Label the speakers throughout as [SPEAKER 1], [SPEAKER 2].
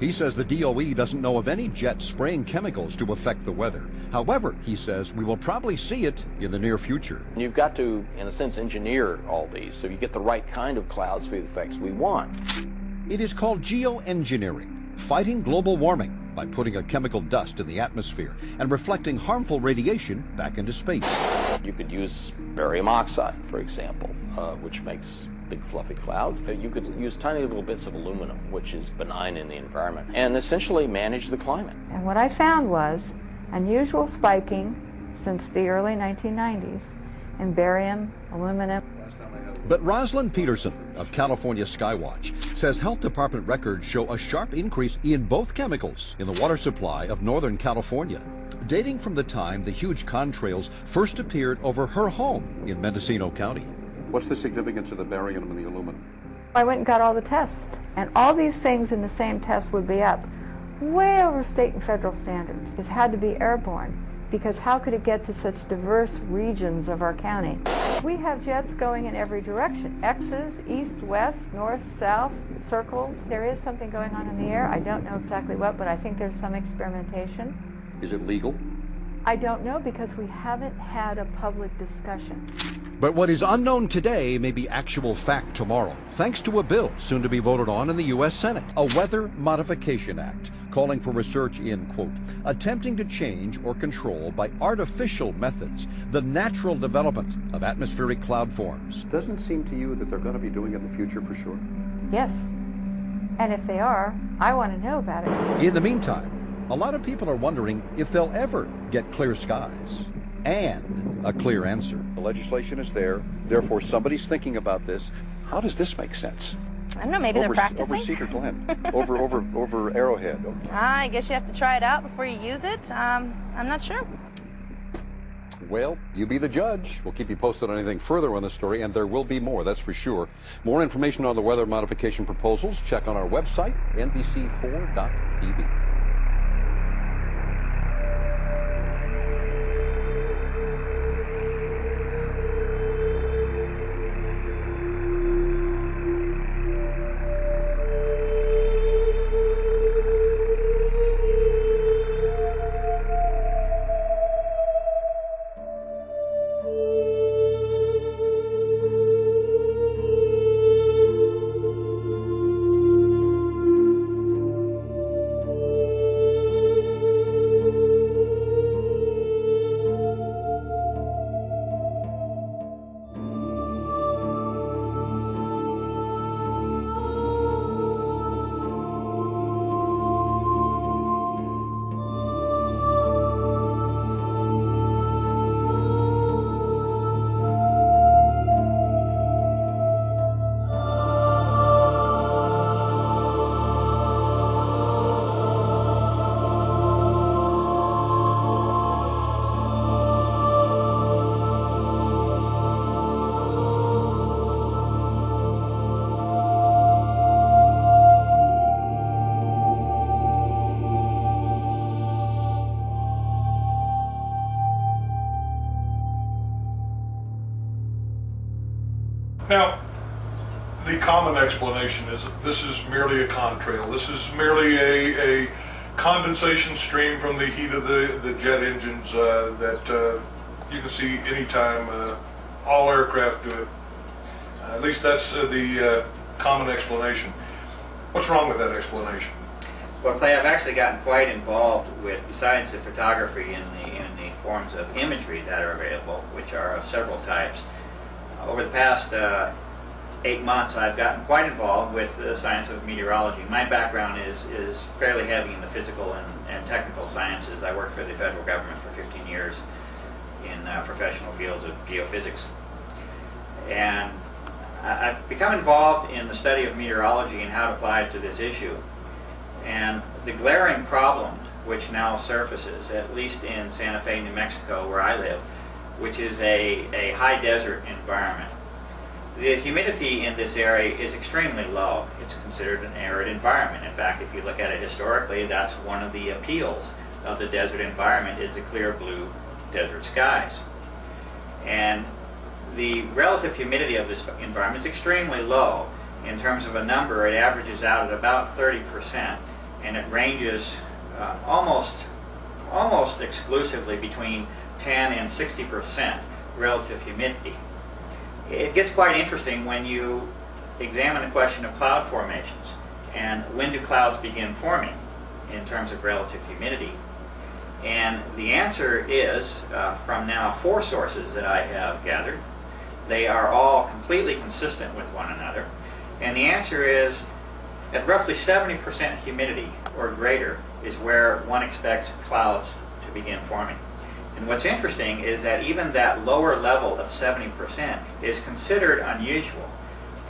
[SPEAKER 1] He says the DOE doesn't know of any jet spraying chemicals to affect the weather. However, he says we will probably see it in the near future.
[SPEAKER 2] You've got to, in a sense, engineer all these so you get the right kind of clouds for the effects we want.
[SPEAKER 1] It is called geoengineering, fighting global warming by putting a chemical dust in the atmosphere and reflecting harmful radiation back into space.
[SPEAKER 2] You could use barium oxide, for example, which makes big fluffy clouds. You could use tiny little bits of aluminum, which is benign in the environment, and essentially manage the climate.
[SPEAKER 3] And what I found was unusual spiking since the early 1990s in barium, aluminum.
[SPEAKER 1] But Rosalind Peterson of California Skywatch says health department records show a sharp increase in both chemicals in the water supply of Northern California, dating from the time the huge contrails first appeared over her home in Mendocino County.
[SPEAKER 4] What's the significance of the barium and the aluminum?
[SPEAKER 3] I went and got all the tests, and all these things in the same test would be up way over state and federal standards. It had to be airborne, because how could it get to such diverse regions of our county? We have jets going in every direction. X's, east, west, north, south, circles. There is something going on in the air. I don't know exactly what, but I think there's some experimentation.
[SPEAKER 4] Is it legal?
[SPEAKER 3] I don't know, because we haven't had a public discussion.
[SPEAKER 1] But what is unknown today may be actual fact tomorrow, thanks to a bill soon to be voted on in the U.S. Senate, a Weather Modification Act, calling for research in, quote, attempting to change or control by artificial methods the natural development of atmospheric cloud forms.
[SPEAKER 4] Doesn't it seem to you that they're going to be doing it in the future for sure?
[SPEAKER 3] Yes. And if they are, I want to know about it.
[SPEAKER 1] In the meantime, a lot of people are wondering if they'll ever get clear skies and a clear answer.
[SPEAKER 4] The legislation is there, therefore somebody's thinking about this. How does this make sense?
[SPEAKER 5] I don't know, maybe they're practicing?
[SPEAKER 4] Over Cedar Glen, over Arrowhead.
[SPEAKER 5] I guess you have to try it out before you use it. I'm not sure.
[SPEAKER 4] Well, you be the judge. We'll keep you posted on anything further on this story, and there will be more, that's for sure. More information on the weather modification proposals, check on our website, nbc4.tv.
[SPEAKER 6] Now, the common explanation is that this is merely a contrail. This is merely a condensation stream from the heat of the jet engines that you can see anytime. All aircraft do it. At least that's the common explanation. What's wrong with that explanation?
[SPEAKER 7] Well, Clay, I've actually gotten quite involved with, besides the photography in the forms of imagery that are available, which are of several types. Over the past 8 months, I've gotten quite involved with the science of meteorology. My background is fairly heavy in the physical and technical sciences. I worked for the federal government for 15 years in professional fields of geophysics. And I've become involved in the study of meteorology and how it applies to this issue. And the glaring problem which now surfaces, at least in Santa Fe, New Mexico, where I live, which is a high desert environment. The humidity in this area is extremely low. It's considered an arid environment. In fact, if you look at it historically, that's one of the appeals of the desert environment, is the clear blue desert skies. And the relative humidity of this environment is extremely low. In terms of a number, it averages out at about 30%. and it ranges almost exclusively between 10 and 60% relative humidity. It gets quite interesting when you examine the question of cloud formations and when do clouds begin forming in terms of relative humidity. And the answer is, from now 4 sources that I have gathered, they are all completely consistent with one another. And the answer is, at roughly 70% humidity or greater is where one expects clouds to begin forming. And what's interesting is that even that lower level of 70% is considered unusual.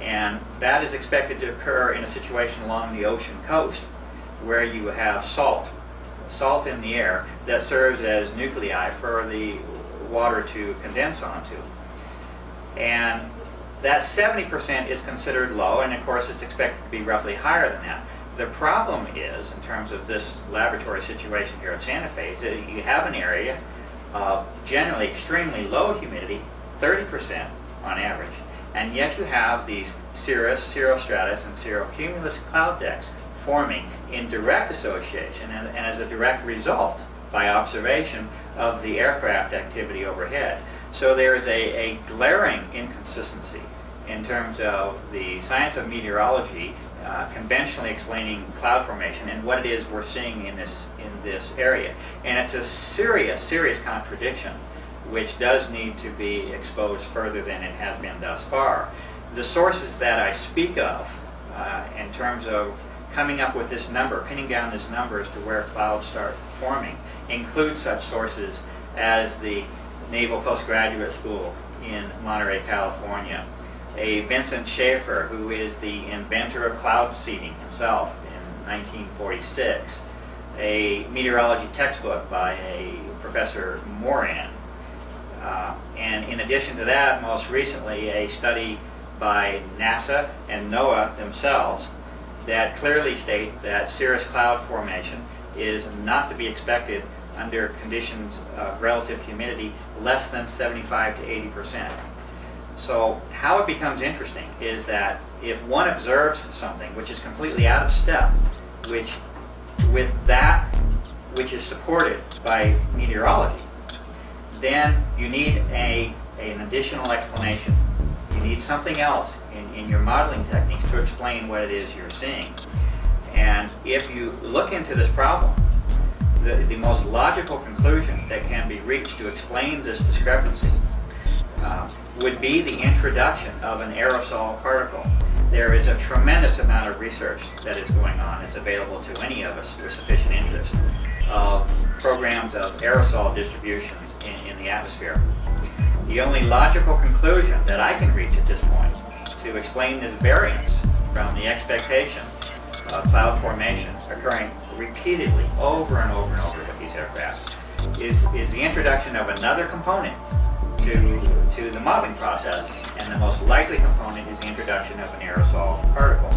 [SPEAKER 7] And that is expected to occur in a situation along the ocean coast where you have salt in the air that serves as nuclei for the water to condense onto. And that 70% is considered low, and of course it's expected to be roughly higher than that. The problem is, in terms of this laboratory situation here at Santa Fe, is that you have an area of generally extremely low humidity, 30% on average, and yet you have these cirrus, cirrostratus, and cirrocumulus cloud decks forming in direct association and as a direct result by observation of the aircraft activity overhead. So there is a glaring inconsistency in terms of the science of meteorology conventionally explaining cloud formation and what it is we're seeing in this area. And it's a serious contradiction which does need to be exposed further than it has been thus far. The sources that I speak of in terms of coming up with this number, pinning down this number as to where clouds start forming, include such sources as the Naval Postgraduate School in Monterey, California, a Vincent Schaefer, who is the inventor of cloud seeding himself in 1946, a meteorology textbook by a Professor Moran, and in addition to that, most recently, a study by NASA and NOAA themselves that clearly state that cirrus cloud formation is not to be expected under conditions of relative humidity less than 75 to 80%. So how it becomes interesting is that if one observes something which is completely out of step, with that which is supported by meteorology, then you need an additional explanation. You need something else in your modeling techniques to explain what it is you're seeing. And if you look into this problem, the most logical conclusion that can be reached to explain this discrepancy would be the introduction of an aerosol particle. There is a tremendous amount of research that is going on. It's available to any of us with sufficient interest of programs of aerosol distribution in the atmosphere. The only logical conclusion that I can reach at this point to explain this variance from the expectation of cloud formation occurring repeatedly over and over and over with these aircraft is the introduction of another component to the modeling process, and the most likely component is the introduction of an aerosol particle.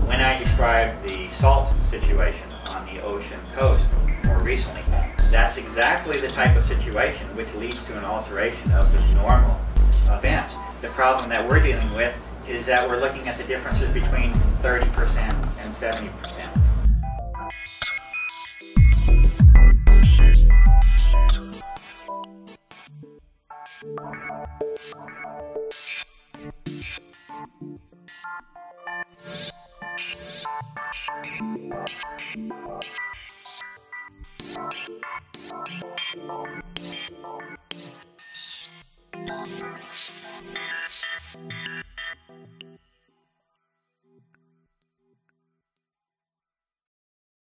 [SPEAKER 7] When I described the salt situation on the ocean coast more recently, that's exactly the type of situation which leads to an alteration of the normal events. The problem that we're dealing with is that we're looking at the differences between 30% and 70%.